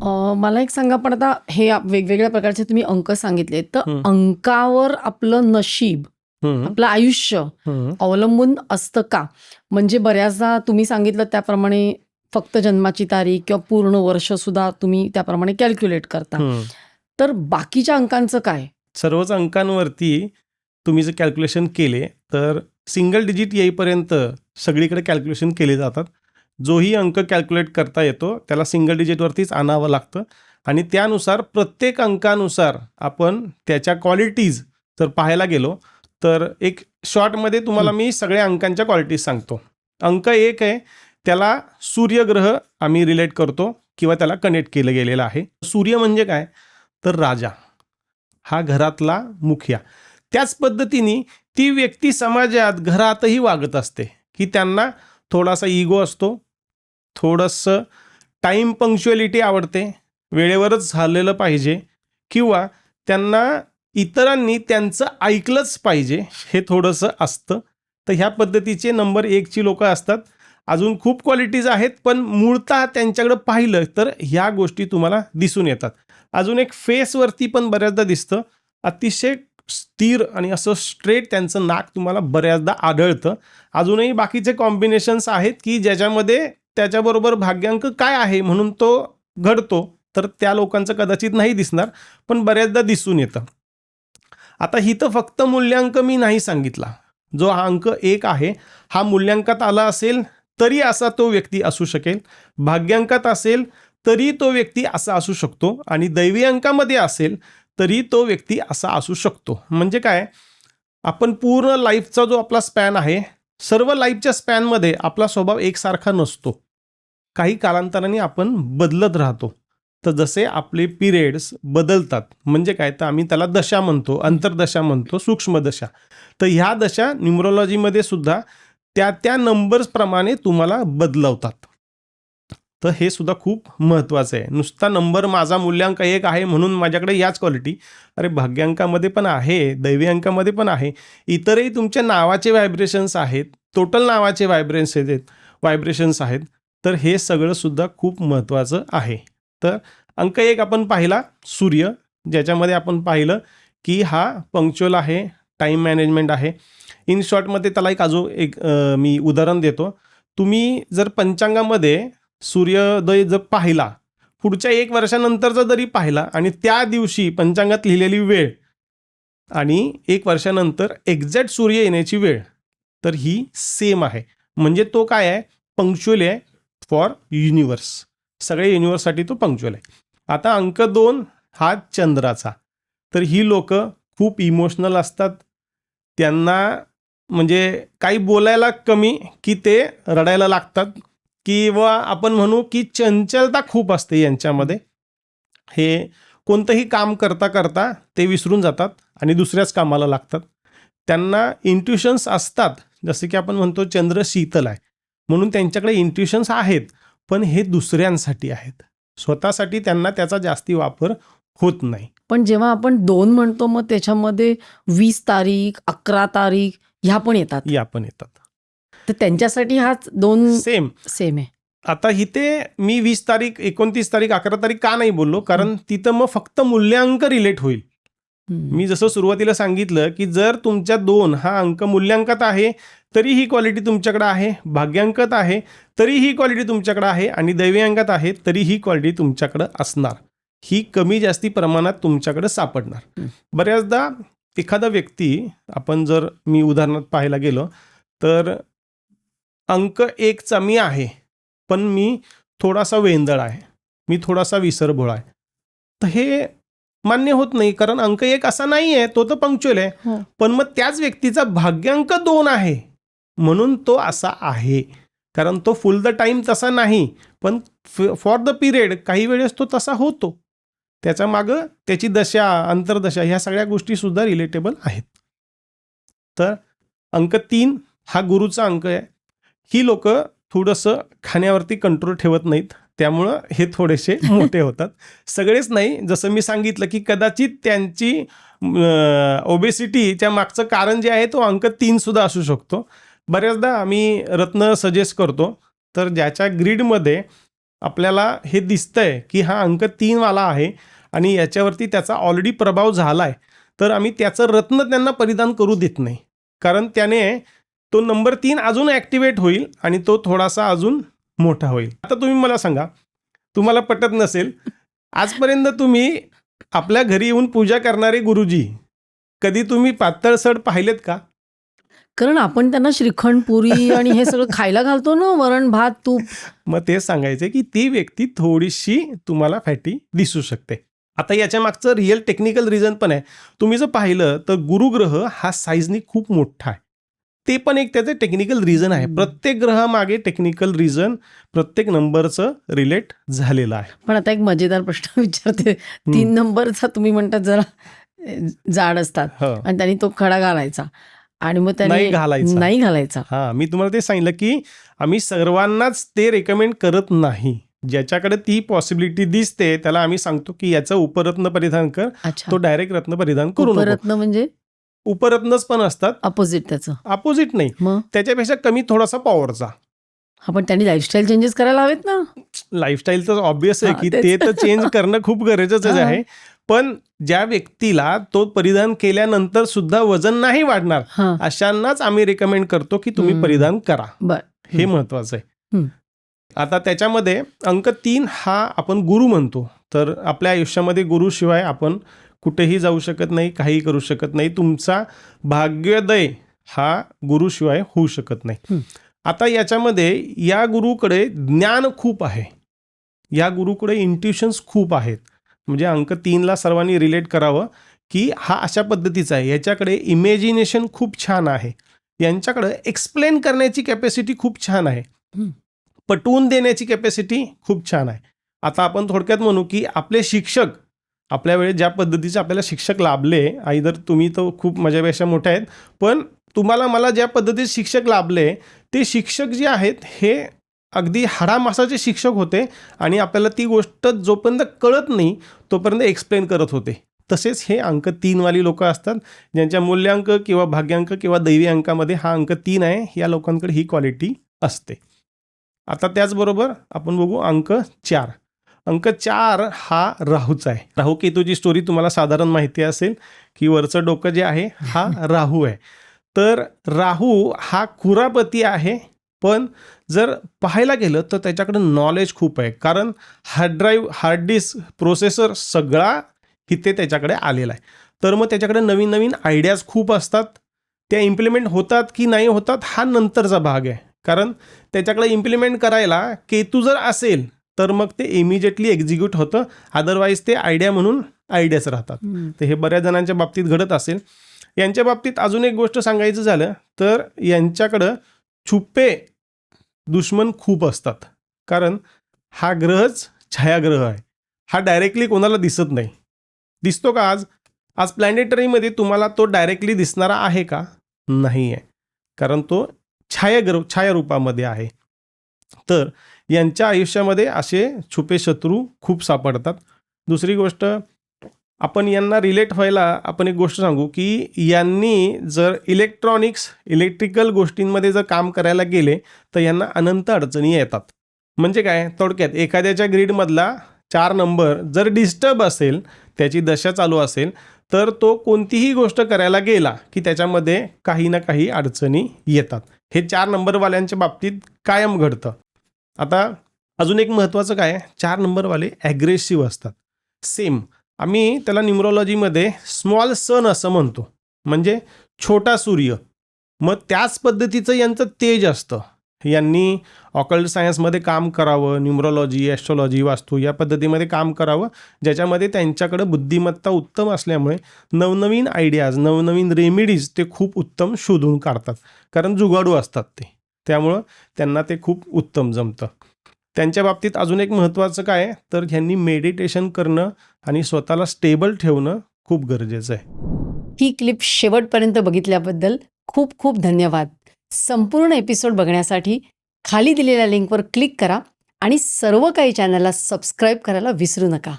मला एक सांगा, पण आता हे वेगवेगळ्या प्रकारचे तुम्ही अंक सांगितले, तर हं. अंकावर आपलं नशीब, हं. आपलं आयुष्य हं. अवलंबून असतं का? म्हणजे बऱ्याचदा तुम्ही सांगितलं त्याप्रमाणे फक्त जन्माची तारीख किंवा पूर्ण वर्ष सुद्धा तुम्ही त्याप्रमाणे कॅल्क्युलेट करता. हं. तर बाकीच्या अंकांचं काय? सर्वच अंकांवरती तुम्ही जर कॅल्क्युलेशन केले तर सिंगल डिजिट येईपर्यंत सगळीकडे कॅल्क्युलेशन केले जातात. जोही अंक कॅल्क्युलेट करता येतो त्याला सिंगल डिजिटवरतीच आणावं लागतं आणि त्यानुसार प्रत्येक अंकानुसार आपण त्याच्या क्वालिटीज जर पाहायला गेलो तर एक शॉर्टमध्ये तुम्हाला मी सगळ्या अंकांच्या क्वालिटीज सांगतो. अंक 1 आहे, त्याला सूर्यग्रह आम्ही रिलेट करतो किंवा त्याला कनेक्ट केलं गेलेलं आहे. सूर्य म्हणजे काय, तर राजा, हा घरातला मुखिया. त्याच पद्धतीने ती व्यक्ती समाजात घरातही वागत असते की त्यांना थोडासा इगो असतो, थोडंसं टाईम पंक्च्युअलिटी आवडते, वेळेवरच झालेलं पाहिजे किंवा त्यांना इतरांनी त्यांचं ऐकलंच पाहिजे हे थोडंसं असतं. तर ह्या पद्धतीचे नंबर 1ची लोकं असतात. अजून खूप क्वालिटीज आहेत पण मूळतः त्यांच्याकडं पाहिलं तर ह्या गोष्टी तुम्हाला दिसून येतात. अजून एक फेसवरती पण बऱ्याचदा दिसतं, अतिशय स्थिर आणि असं स्ट्रेट त्यांचं नाक तुम्हाला बऱ्याचदा आढळतं. अजूनही बाकीचे कॉम्बिनेशन्स आहेत की ज्याच्यामध्ये त्याच्याबरोबर भाग्यांक काय आहे म्हणून तो घडतो, तर त्या लोकांचं कदाचित नाही दिसणार पण बऱ्याचदा दिसून येतं. आता हिथं फक्त मूल्यांक मी नाही सांगितला. जो हा अंक 1 आहे हा मूल्यांकात आला असेल तरी असा तो व्यक्ती असू शकेल, भाग्यांकात असेल तरी तो व्यक्ती असा असू शकतो आणि दैवी अंकामध्ये असेल तरी तो व्यक्ती असा असू शकतो. म्हणजे काय, आपण पूर्ण लाईफचा जो आपला स्पॅन आहे, सर्व लाईफच्या स्पॅनमध्ये आपला स्वभाव एकसारखा नसतो. काही कालांतराने आपण बदलत राहतो. तर जसे आपले पिरियड्स बदलतात, म्हणजे काय, तर आम्ही त्याला दशा म्हणतो, अंतर्दशा म्हणतो, सूक्ष्मदशा. तर ह्या दशा न्यूमरोलॉजीमध्ये सुद्धा त्या नंबर्सप्रमाणे तुम्हाला बदलवतात. तर हे सुद्धा खूप महत्त्वाचं आहे. नुसता नंबर माझा मूल्यांक 1 आहे म्हणून माझ्याकडे याच क्वालिटी, अरे भाग्यांकामध्ये पण आहे, दैवी अंकामध्ये पण आहे, इतरही तुमच्या नावाचे व्हायब्रेशन्स आहेत, टोटल नावाचे व्हायब्रेशन्स आहेत. तर हे सगळं सुद्धा खूप महत्त्वाचं आहे. तर अंक 1 आपण पाहिला सूर्य, ज्याच्यामध्ये आपण पाहिलं की हा पंक्च्युअल आहे, टाईम मॅनेजमेंट आहे. इन शॉर्टमध्ये त्याला एक मी उदाहरण देतो. तुम्ही जर पंचांगामध्ये सूर्योदय जर पाहिला, पुढच्या 1 वर्षानंतरचा जरी पाहिला आणि त्या दिवशी पंचांगात लिहिलेली वेळ आणि 1 वर्षानंतर एक्झॅक्ट सूर्य येण्याची वेळ, तर ही सेम आहे. म्हणजे तो काय आहे, पंक्च्युअल आहे फॉर युनिवर्स. सगळ्या युनिवर्ससाठी तो पंक्च्युअल आहे. आता अंक 2 हा चंद्राचा. तर ही लोक खूप इमोशनल असतात. त्यांना म्हणजे काही बोलायला कमी की ते रडायला लागतात किंवा आपण म्हणू की चंचलता खूप असते यांच्यामध्ये. हे कोणतंही काम करता करता ते विसरून जातात आणि दुसऱ्याच कामाला लागतात. त्यांना इंट्युशन्स असतात, जसे की आपण म्हणतो चंद्र शीतल आहे म्हणून त्यांच्याकडे इंट्युशन्स आहेत, पण हे दुसऱ्यांसाठी आहेत, स्वतःसाठी त्यांना त्याचा जास्ती वापर होत नाही. पण जेव्हा आपण 2 म्हणतो मग त्याच्यामध्ये 20 तारीख, 11 तारीख ह्या पण येतात. या पण येतात. तर त्यांच्यासाठी हाच 2 सेम आहे. आता इथे मी 20 तारीख, 29 तारीख, 11 तारीख का नाही बोललो, कारण तिथं मग फक्त मूल्यांक रिलेट होईल. मी जसं सुरुवातीला सांगितलं की जर तुमच्या 2 हा अंक मूल्यांकात आहे तरी ही क्वालिटी तुमच्याकडे आहे, भाग्यांकात आहे तरी ही क्वालिटी तुमच्याकडे आहे आणि दैवी अंकात आहे तरी ही क्वालिटी तुमच्याकडे असणार. ही कमी जास्ती प्रमाणात तुमच्याकडे सापडणार. बऱ्याचदा एखादा व्यक्ती, आपण जर मी उदाहरणात पाहायला गेलो तर अंक 1चा मी आहे पण मी थोडासा वेंदळ आहे, मी थोडासा विसरभोळा आहे, तर हे मान्य होत नाही, कारण अंक 1 असा नाही आहे, तो तर पंक्च्युअल आहे. पण मग त्याच व्यक्तीचा भाग्यांक 2 आहे म्हणून तो असा आहे, कारण तो फुल द टाईम तसा नाही, पण फॉर द पिरियड काही वेळेस तो तसा होतो. त्याच्या मागं त्याची दशा, अंतर्दशा ह्या सगळ्या गोष्टी सुद्धा रिलेटेबल आहेत. तर अंक 3 हा गुरुचा अंक आहे. ही लोक थोडंसं खाण्यावरती कंट्रोल ठेवत नाहीत, त्यामुळं हे थोडेसे मोठे होतात. सगळेच नाही, जसं मी सांगितलं की कदाचित त्यांची ओबेसिटीच्या मागचं कारण जे आहे तो अंक 3 सुद्धा असू शकतो. बऱ्याचदा आम्ही रत्न सजेस्ट करतो, तर ज्याच्या ग्रीडमध्ये आपल्याला हे दिसतंय की हा अंक 3 वाला आहे आणि याच्यावरती त्याचा ऑलरेडी प्रभाव झाला आहे, तर आम्ही त्याचं रत्न त्यांना परिधान करू देत नाही. कारण त्याने तो नंबर 3 अजून ॲक्टिवेट होईल आणि तो थोडासा अजून मोठा होईल. आता तुम्ही मला सांगा, तुम्हाला पटत नसेल, आजपर्यंत तुम्ही आपल्या घरी येऊन पूजा करणारे गुरुजी कधी तुम्ही पातळसर पाहिलेत का? कारण आपण त्यांना श्रीखंड, पुरी आणि हे सगळं खायला घालतो ना, वरण, भात, तूप. मग तेच सांगायचं की ती व्यक्ती थोडीशी तुम्हाला फॅटी दिसू शकते. आता याच्या मागचं रिअल टेक्निकल रिझन पण आहे. तुम्ही जर पाहिलं तर गुरुग्रह हा साईजनी खूप मोठा आहे. ते पण एक त्याचं टेक्निकल रिझन आहे. प्रत्येक ग्रहामागे टेक्निकल रिझन प्रत्येक नंबरचं रिलेट झालेलं आहे. पण आता एक मजेदार प्रश्न विचारते. 3 नंबरचा तुम्ही म्हणतात जरा जाड असतात हो. आणि त्यांनी तो खडा घालायचा आणि मग नाही घालायचा. नाही घालायचा. हां, मी तुम्हाला ते सांगितलं की आम्ही सर्वांनाच ते रेकमेंड करत नाही. ज्याच्याकडे ती पॉसिबिलिटी दिसते त्याला आम्ही सांगतो की याचं उपरत्न परिधान कर, अच्छा. तो डायरेक्ट रत्न परिधान करू नको. उपरत्न म्हणजे उपरत्नच पण असतात, अपोजिट त्याचं. अपोजिट नाही, मग त्याच्यापेक्षा कमी थोडासा पॉवरचा. हा, पण त्यांनी लाईफस्टाईल चेंजेस करायला हवेत ना. लाईफस्टाईल तर ऑब्विस आहे हां, की तेच. ते तर चेंज करणं खूप गरजेचंच हां. आहे. पण ज्या व्यक्तीला तो परिधान केल्यानंतर सुद्धा वजन नाही वाढणार, हां, अशांनाच आम्ही रेकमेंड करतो की तुम्ही परिधान करा. बरं. हे महत्वाचं आहे. हं. आता त्याच्यामध्ये अंक 3 हा आपण गुरु म्हणतो. तर आपल्या आयुष्यामध्ये गुरुशिवाय आपण कुठेही जाऊ शकत नाही, काही करू शकत नाही. तुमचा भाग्योदय हा गुरुशिवाय होऊ शकत नाही. हं. आता याच्यामध्ये या गुरुकडे ज्ञान खूप आहे, या गुरुकडे इंट्युशन्स खूप आहेत. म्हणजे अंक 3ला सर्वांनी रिलेट करावं की हा अशा पद्धतीचा आहे. याच्याकडे इमॅजिनेशन खूप छान आहे, यांच्याकडे एक्सप्लेन करण्याची कॅपॅसिटी खूप छान आहे, हं. पटवून देण्याची कॅपॅसिटी खूप छान आहे. आता आपण थोडक्यात म्हणू की आपले शिक्षक, आपल्या वेळेस ज्या पद्धतीचे आपल्याला शिक्षक लाभले, आयदर तुम्ही तर खूप माझ्यापेक्षा मोठे आहेत, पण तुम्हाला मला ज्या पद्धतीचे शिक्षक लाभले ते शिक्षक जे आहेत हे अगदी हाडामासाचे शिक्षक होते आणि आपल्याला ती गोष्ट जोपर्यंत कळत नाही तोपर्यंत एक्सप्लेन करत होते. तसेच हे अंक 3 वाली लोक असतात, ज्यांच्या मूल्यांक किंवा भाग्यांक किंवा दैवी अंकामध्ये हा अंक 3 आहे. या लोकांकडे ही क्वालिटी असते. आता त्याचबरोबर आपण बघू अंक 4. अंक 4 हा राहूचा आहे. राहू केतूची स्टोरी तुम्हाला साधारण माहिती असेल की वरचं डोकं जे आहे हा राहू आहे. तर राहू हा कुरापती आहे, पण जर पाहायला गेलं तर त्याच्याकडे नॉलेज खूप आहे. कारण hard drive, hard disk, processor सगळा इथे त्याच्याकडे आलेला आहे. तर मग त्याच्याकडे नवीन नवीन आयडियाज खूप असतात. त्या इम्प्लिमेंट होतात की नाही होतात हा नंतरचा भाग आहे. कारण त्याच्याकडे इम्प्लिमेंट करायला केतू जर असेल तर मग ते इमिजिएटली एक्झिक्यूट होतं, अदरवाईज ते आयडिया म्हणून आयडियाच राहतात. तर हे बऱ्याच जणांच्या बाबतीत घडत असेल. यांच्या बाबतीत अजून एक गोष्ट सांगायचं झालं तर यांच्याकडं छुपे दुश्मन खूप असतात. कारण हा ग्रहच छायाग्रह आहे, हा डायरेक्टली कोणाला दिसत नाही. दिसतो का आज प्लॅनेटरीमध्ये तुम्हाला तो डायरेक्टली दिसणारा आहे का? नाही आहे, कारण तो छायारूपामध्ये आहे. तर यांच्या आयुष्यामध्ये असे छुपे शत्रू खूप सापडतात. दुसरी गोष्ट, आपण यांना रिलेट व्हायला आपण एक गोष्ट सांगू की यांनी जर इलेक्ट्रिकल गोष्टींमध्ये जर काम करायला गेले तर यांना अनंत अडचणी येतात. म्हणजे काय, थोडक्यात एखाद्याच्या ग्रीडमधला 4 नंबर जर डिस्टर्ब असेल, त्याची दशा चालू असेल, तर तो कोणतीही गोष्ट करायला गेला की त्याच्यामध्ये काही ना काही अडचणी येतात. हे 4 नंबरवाल्यांच्या बाबतीत कायम घडतं. आता अजून एक महत्त्वाचं काय, 4 नंबरवाले ॲग्रेसिव्ह असतात. सेम आम्ही त्याला न्यूमरॉलॉजीमध्ये स्मॉल सन असं म्हणतो, म्हणजे छोटा सूर्य. मग त्याच पद्धतीचं यांचं तेज असतं. यांनी ऑकल्ट सायन्समध्ये काम करावं, न्यूमरॉलॉजी, ॲस्ट्रॉलॉजी, वास्तू या पद्धतीमध्ये काम करावं, ज्याच्यामध्ये त्यांच्याकडं बुद्धिमत्ता उत्तम असल्यामुळे नवनवीन आयडियाज, नवनवीन रेमेडीज ते खूप उत्तम शोधून काढतात. कारण जुगाडू असतात ते, त्यामुळं त्यांना ते खूप उत्तम जमतं. त्यांच्या बाबतीत अजून एक महत्त्वाचं काय तर ह्यांनी मेडिटेशन करणं आणि स्वतःला स्टेबल ठेवणं खूप गरजेचं आहे. ही क्लिप शेवटपर्यंत बघितल्याबद्दल खूप खूप धन्यवाद. संपूर्ण एपिसोड बघण्यासाठी खाली दिलेल्या लिंकवर क्लिक करा आणि सर्व काही चॅनलला सबस्क्राईब करायला विसरू नका.